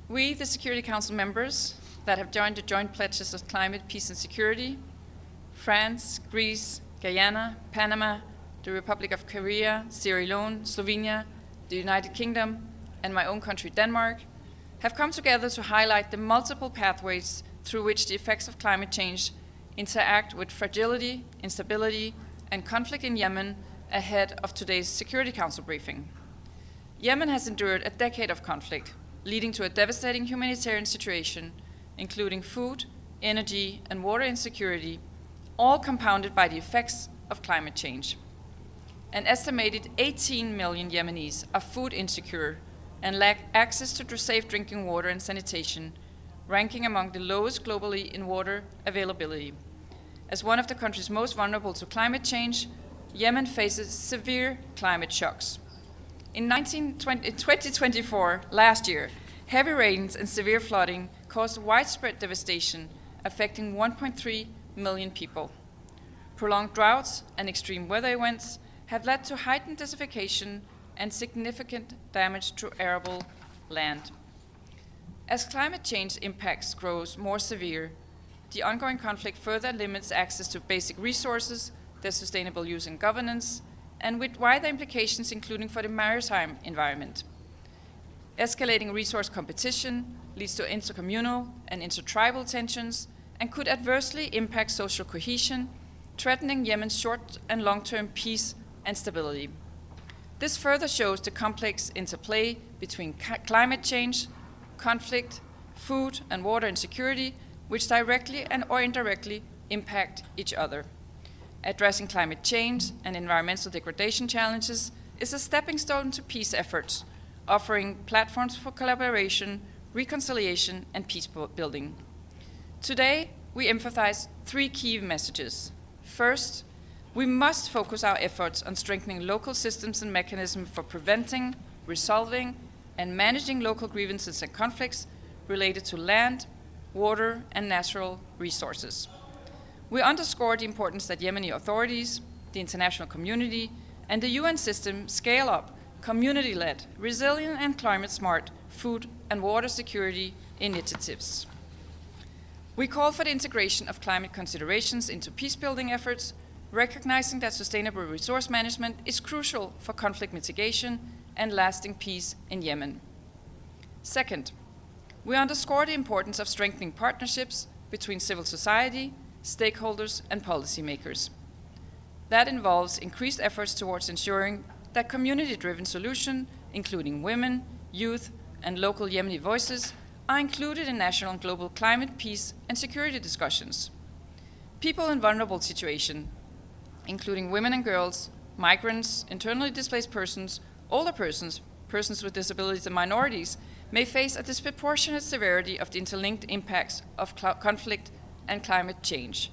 We, the Security Council members that have joined the joint pledges of climate, peace and security, France, Greece, Guyana, Panama, the Republic of Korea, Sierra Leone, Slovenia, the United Kingdom, and my own country, Denmark, have come together to highlight the multiple pathways through which the effects of climate change interact with fragility, instability, and conflict in Yemen ahead of today's Security Council briefing. Yemen has endured a decade of conflict, leading to a devastating humanitarian situation, including food, energy, and water insecurity, all compounded by the effects of climate change. An estimated 18 million Yemenis are food insecure and lack access to safe drinking water and sanitation, ranking among the lowest globally in water availability. As one of the countries most vulnerable to climate change, Yemen faces severe climate shocks. In 2024, last year, heavy rains and severe flooding caused widespread devastation, affecting 1.3 million people. Prolonged droughts and extreme weather events have led to heightened desertification and significant damage to arable land. As climate change impacts grows more severe, the ongoing conflict further limits access to basic resources, their sustainable use and governance, and with wider implications including for the maritime environment. Escalating resource competition leads to intercommunal and intertribal tensions and could adversely impact social cohesion, threatening Yemen's short and long-term peace and stability. This further shows the complex interplay between climate change, conflict, food and water insecurity, which directly and or indirectly impact each other. Addressing climate change and environmental degradation challenges is a stepping stone to peace efforts, offering platforms for collaboration, reconciliation, and peace building. Today, we emphasize three key messages. First, we must focus our efforts on strengthening local systems and mechanisms for preventing, resolving, and managing local grievances and conflicts related to land, water, and natural resources. We underscore the importance that Yemeni authorities, the international community, and the UN system scale up community-led, resilient, and climate-smart food and water security initiatives. We call for the integration of climate considerations into peace-building efforts, recognizing that sustainable resource management is crucial for conflict mitigation and lasting peace in Yemen. Second, we underscore the importance of strengthening partnerships between civil society, stakeholders, and policymakers. That involves increased efforts towards ensuring that community-driven solutions, including women, youth, and local Yemeni voices, are included in national and global climate, peace, and security discussions. People in vulnerable situations, including women and girls, migrants, internally displaced persons, older persons, persons with disabilities, and minorities, may face a disproportionate severity of the interlinked impacts of conflict and climate change.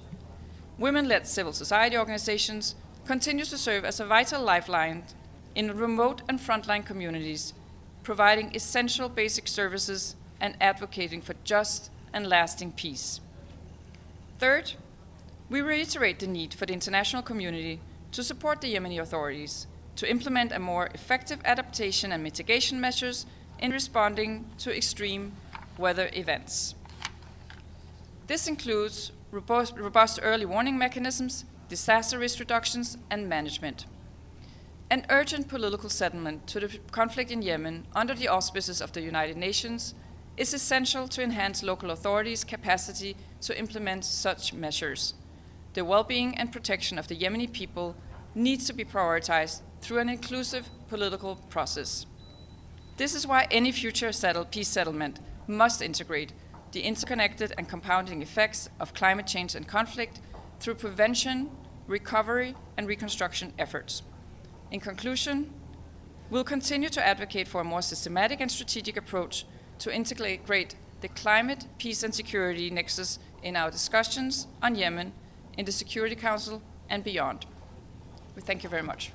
Women-led civil society organizations continue to serve as a vital lifeline in remote and frontline communities, providing essential basic services and advocating for just and lasting peace. Third, we reiterate the need for the international community to support the Yemeni authorities to implement a more effective adaptation and mitigation measures in responding to extreme weather events. This includes robust early warning mechanisms, disaster risk reductions, and management. An urgent political settlement to the conflict in Yemen under the auspices of the United Nations is essential to enhance local authorities' capacity to implement such measures. The well-being and protection of the Yemeni people needs to be prioritized through an inclusive political process. This is why any future peace settlement must integrate the interconnected and compounding effects of climate change and conflict through prevention, recovery, and reconstruction efforts. In conclusion, we'll continue to advocate for a more systematic and strategic approach to integrate the climate, peace, and security nexus in our discussions on Yemen in the Security Council and beyond. We thank you very much.